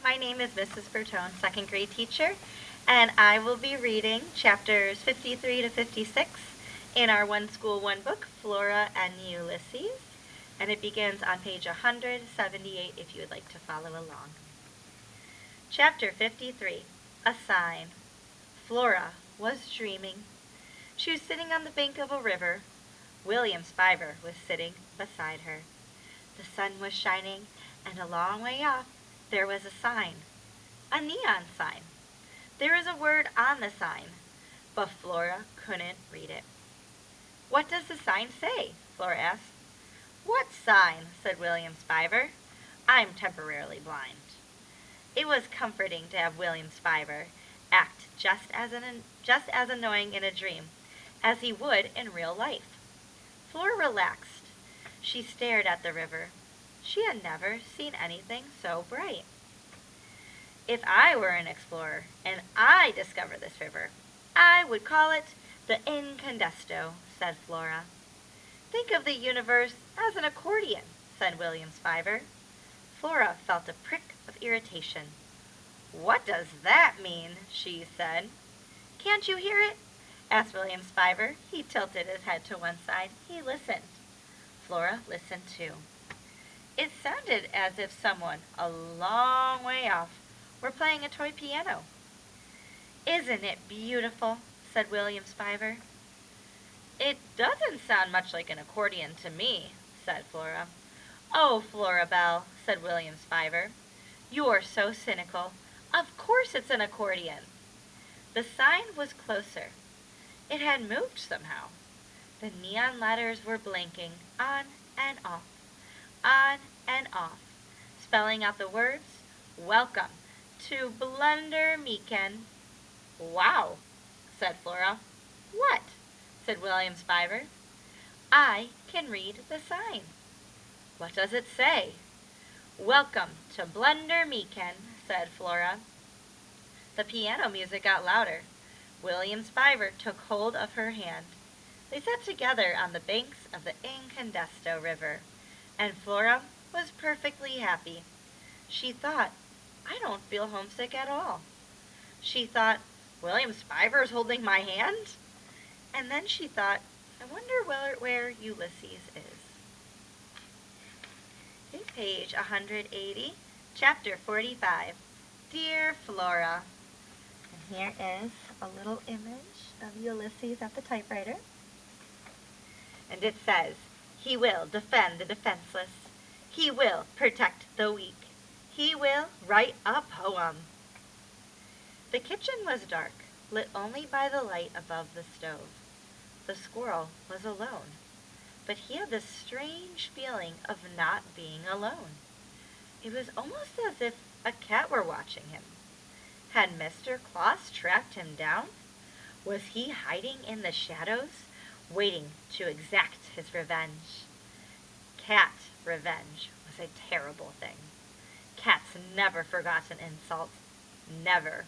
My name is Mrs. Bertone, second grade teacher, and I will be reading chapters 53 to 56 in our One School, One Book, Flora and Ulysses, and it begins on page 178 if you would like to follow along. Chapter 53, A Sign. Flora was dreaming. She was sitting on the bank of a river. William Spiver was sitting beside her. The sun was shining, and a long way off there was a sign, a neon sign. There was a word on the sign, but Flora couldn't read it. "What does the sign say?" Flora asked. "What sign?" said William Spiver. "I'm temporarily blind." It was comforting to have William Spiver act just as annoying in a dream as he would in real life. Flora relaxed. She stared at the river. She had never seen anything so bright. "If I were an explorer and I discovered this river, I would call it the Incandesto," said Flora. "Think of the universe as an accordion," said William Spiver. Flora felt a prick of irritation. "What does that mean?" she said. "Can't you hear it?" asked William Spiver. He tilted his head to one side. He listened. Flora listened too. It sounded as if someone a long way off were playing a toy piano. "Isn't it beautiful?" said William Spiver. "It doesn't sound much like an accordion to me," said Flora. "Oh, Flora Belle," said William Spiver, "you're so cynical. Of course it's an accordion." The sign was closer. It had moved somehow. The neon letters were blinking on and off, spelling out the words, "Welcome to Blunder Meakin." "Wow," said Flora. "What?" said William Spiver. "I can read the sign." "What does it say?" "Welcome to Blunder Meakin," said Flora. The piano music got louder. William Spiver took hold of her hand. They sat together on the banks of the Incandesto River, and Flora was perfectly happy. She thought, "I don't feel homesick at all." She thought, "William Spiver's holding my hand?" And then she thought, "I wonder where Ulysses is." Okay, page 180, chapter 45, Dear Flora. And here is a little image of Ulysses at the typewriter. And it says, "He will defend the defenseless. He will protect the weak. He will write a poem." The kitchen was dark, lit only by the light above the stove. The squirrel was alone, but he had this strange feeling of not being alone. It was almost as if a cat were watching him. Had Mr. Claus tracked him down? Was he hiding in the shadows, waiting to exact his revenge? Cat revenge was a terrible thing. Cats never forgot an insult. Never.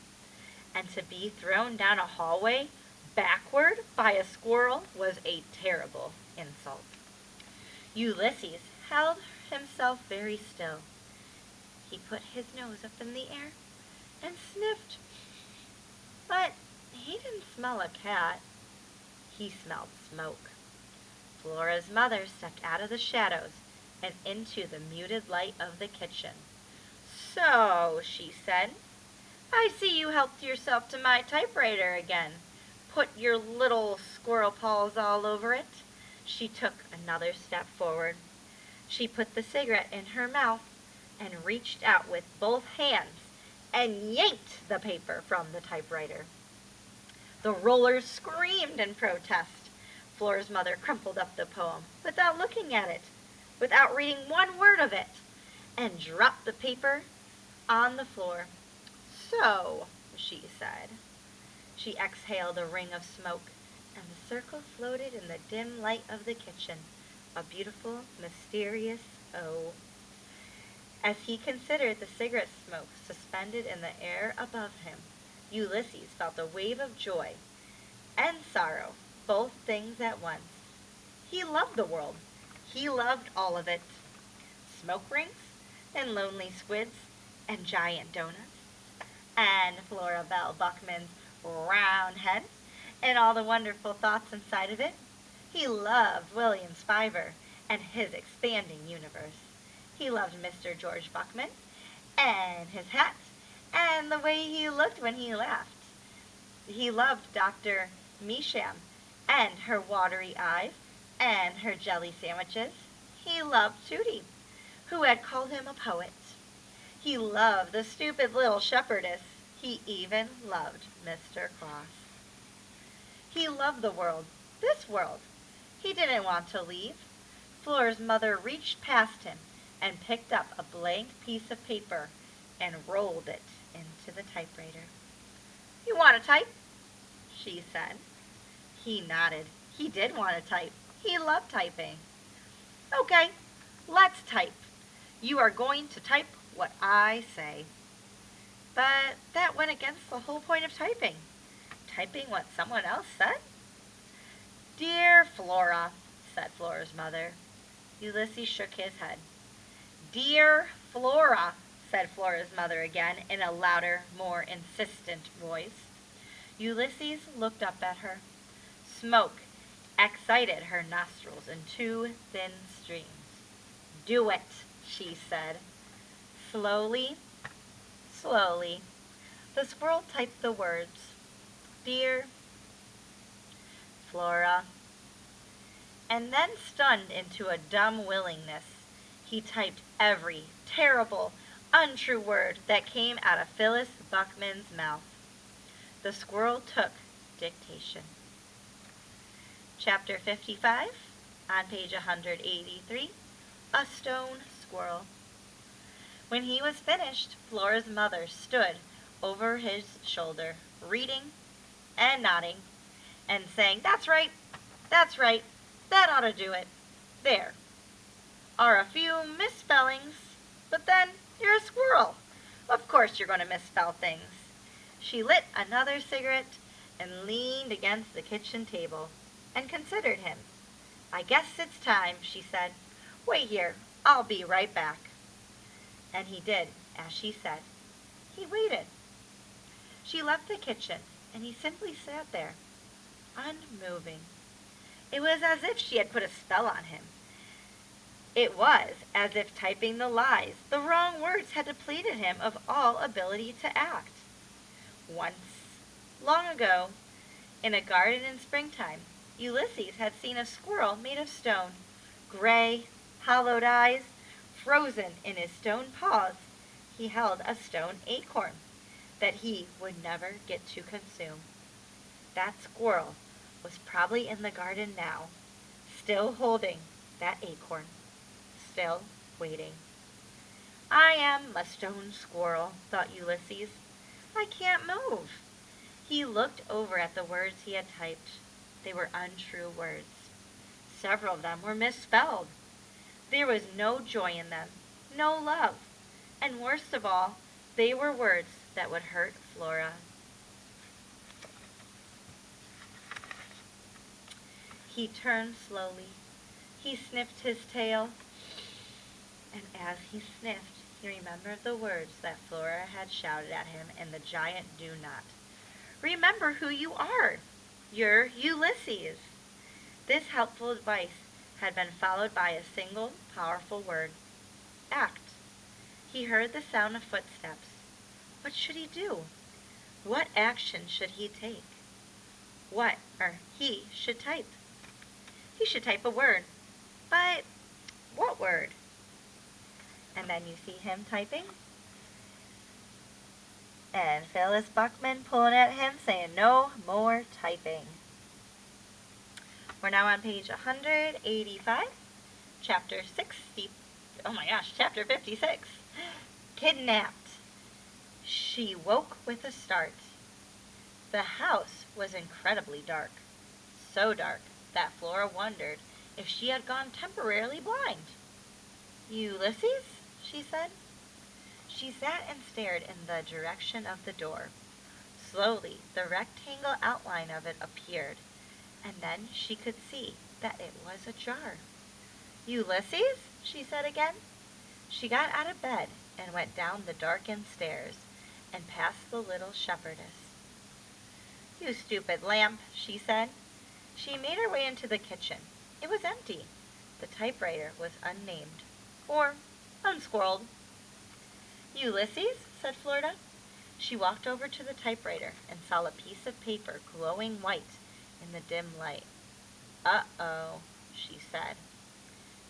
And to be thrown down a hallway backward by a squirrel was a terrible insult. Ulysses held himself very still. He put his nose up in the air and sniffed. But he didn't smell a cat. He smelled smoke. Flora's mother stepped out of the shadows and into the muted light of the kitchen. "So," she said, "I see you helped yourself to my typewriter again. Put your little squirrel paws all over it." She took another step forward. She put the cigarette in her mouth and reached out with both hands and yanked the paper from the typewriter. The rollers screamed in protest. Flora's mother crumpled up the poem without looking at it, without reading one word of it, and dropped the paper on the floor. "So," she said. She exhaled a ring of smoke, and the circle floated in the dim light of the kitchen, a beautiful, mysterious O. As he considered the cigarette smoke suspended in the air above him, Ulysses felt a wave of joy and sorrow, both things at once. He loved the world. He loved all of it. Smoke rings and lonely squids and giant donuts, and Flora Belle Buckman's round head, and all the wonderful thoughts inside of it. He loved William Spiver and his expanding universe. He loved Mr. George Buckman and his hat and the way he looked when he laughed. He loved Dr. Measham and her watery eyes and her jelly sandwiches. He loved Tootie, who had called him a poet. He loved the stupid little shepherdess. He even loved Mr. Claus. He loved the world, this world. He didn't want to leave. Flora's mother reached past him and picked up a blank piece of paper and rolled it into the typewriter. "You want to type?" she said. He nodded. He did want to type. He loved typing. "Okay, let's type. You are going to type what I say." But that went against the whole point of typing. Typing what someone else said? "Dear Flora," said Flora's mother. Ulysses shook his head. "Dear Flora," said Flora's mother again in a louder, more insistent voice. Ulysses looked up at her. Smoke excited her nostrils in two thin streams. "Do it," she said. Slowly, slowly, the squirrel typed the words, "Dear Flora," and then, stunned into a dumb willingness, he typed every terrible, untrue word that came out of Phyllis Buckman's mouth. The squirrel took dictation. Chapter 55, on page 183, A Stone Squirrel. When he was finished, Flora's mother stood over his shoulder, reading and nodding and saying, "That's right, that ought to do it. There are a few misspellings, but then you're a squirrel. Of course you're going to misspell things." She lit another cigarette and leaned against the kitchen table and considered him. "I guess it's time," she said. "Wait here, I'll be right back." And he did as she said. He waited. She left the kitchen, and he simply sat there, unmoving. It was as if she had put a spell on him. It was as if typing the lies, the wrong words, had depleted him of all ability to act. Once, long ago, in a garden in springtime, Ulysses had seen a squirrel made of stone, gray, hollowed eyes, frozen in his stone paws. He held a stone acorn that he would never get to consume. That squirrel was probably in the garden now, still holding that acorn, still waiting. "I am a stone squirrel," thought Ulysses. "I can't move." He looked over at the words he had typed. They were untrue words. Several of them were misspelled. There was no joy in them, no love, and worst of all, they were words that would hurt Flora. He turned slowly. He sniffed his tail, and as he sniffed, he remembered the words that Flora had shouted at him in the giant "do not." "Remember who you are. You're Ulysses." This helpful advice had been followed by a single powerful word: act. He heard the sound of footsteps. What should he do? What action should he take? He should type. He should type a word. But what word? And then you see him typing. And Phyllis Buckman pulling at him, saying, "No more typing." We're now on page 185, chapter 56. Kidnapped. She woke with a start. The house was incredibly dark. So dark that Flora wondered if she had gone temporarily blind. "Ulysses?" she said. She sat and stared in the direction of the door. Slowly, the rectangle outline of it appeared, and then she could see that it was ajar. "Ulysses?" she said again. She got out of bed and went down the darkened stairs and past the little shepherdess. "You stupid lamp," she said. She made her way into the kitchen. It was empty. The typewriter was unnamed, or unsquirreled. "Ulysses?" said Flora. She walked over to the typewriter and saw a piece of paper glowing white in the dim light. "Uh-oh," she said.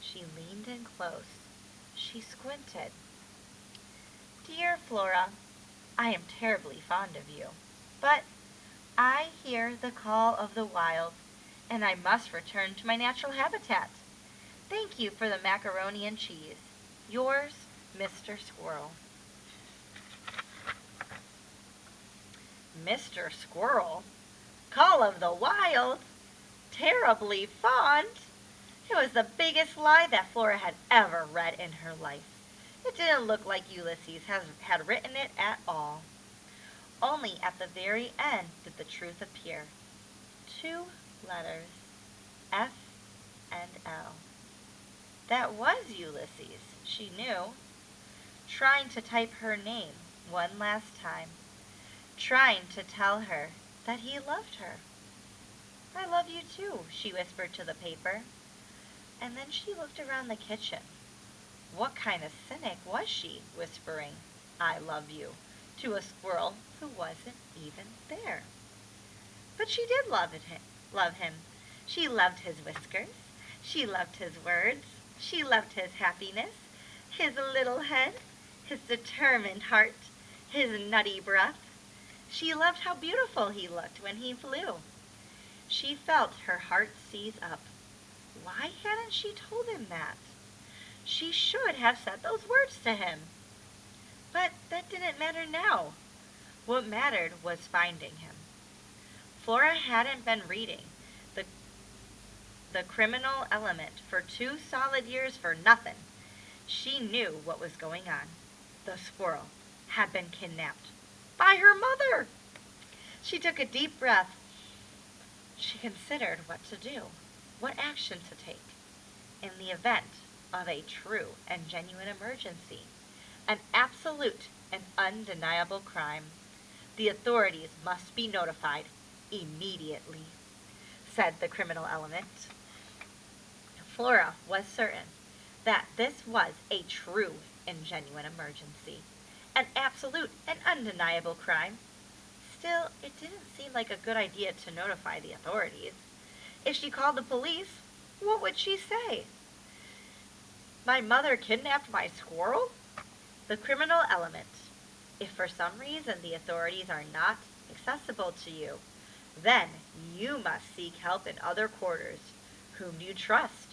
She leaned in close. She squinted. "Dear Flora, I am terribly fond of you, but I hear the call of the wild, and I must return to my natural habitat. Thank you for the macaroni and cheese. Yours, Mr. Squirrel." Mr. Squirrel? Call of the wild? Terribly fond? It was the biggest lie that Flora had ever read in her life. It didn't look like Ulysses had written it at all. Only at the very end did the truth appear. 2 letters, F and L. That was Ulysses, she knew. Trying to type her name one last time. Trying to tell her that he loved her. "I love you too," she whispered to the paper. And then she looked around the kitchen. What kind of cynic was she, whispering, "I love you," to a squirrel who wasn't even there? But she did love him. She loved his whiskers. She loved his words. She loved his happiness, his little head, his determined heart, his nutty breath. She loved how beautiful he looked when he flew. She felt her heart seize up. Why hadn't she told him that? She should have said those words to him. But that didn't matter now. What mattered was finding him. Flora hadn't been reading the criminal element for 2 solid years for nothing. She knew what was going on. The squirrel had been kidnapped by her mother. She took a deep breath. She considered what to do, what action to take, in the event of a true and genuine emergency, an absolute and undeniable crime. The authorities must be notified immediately, said the criminal element. Flora was certain that this was a true and genuine emergency, an absolute and undeniable crime. Still, it didn't seem like a good idea to notify the authorities. If she called the police, what would she say? "My mother kidnapped my squirrel?" The criminal element. If for some reason the authorities are not accessible to you, then you must seek help in other quarters. Whom do you trust?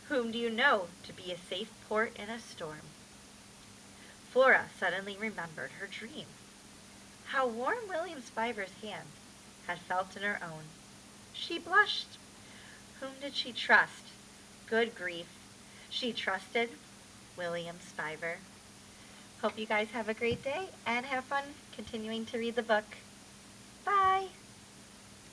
Whom do you know to be a safe port in a storm? Flora suddenly remembered her dream. How warm William Spiver's hand had felt in her own. She blushed. Whom did she trust? Good grief. She trusted William Spiver. Hope you guys have a great day and have fun continuing to read the book. Bye!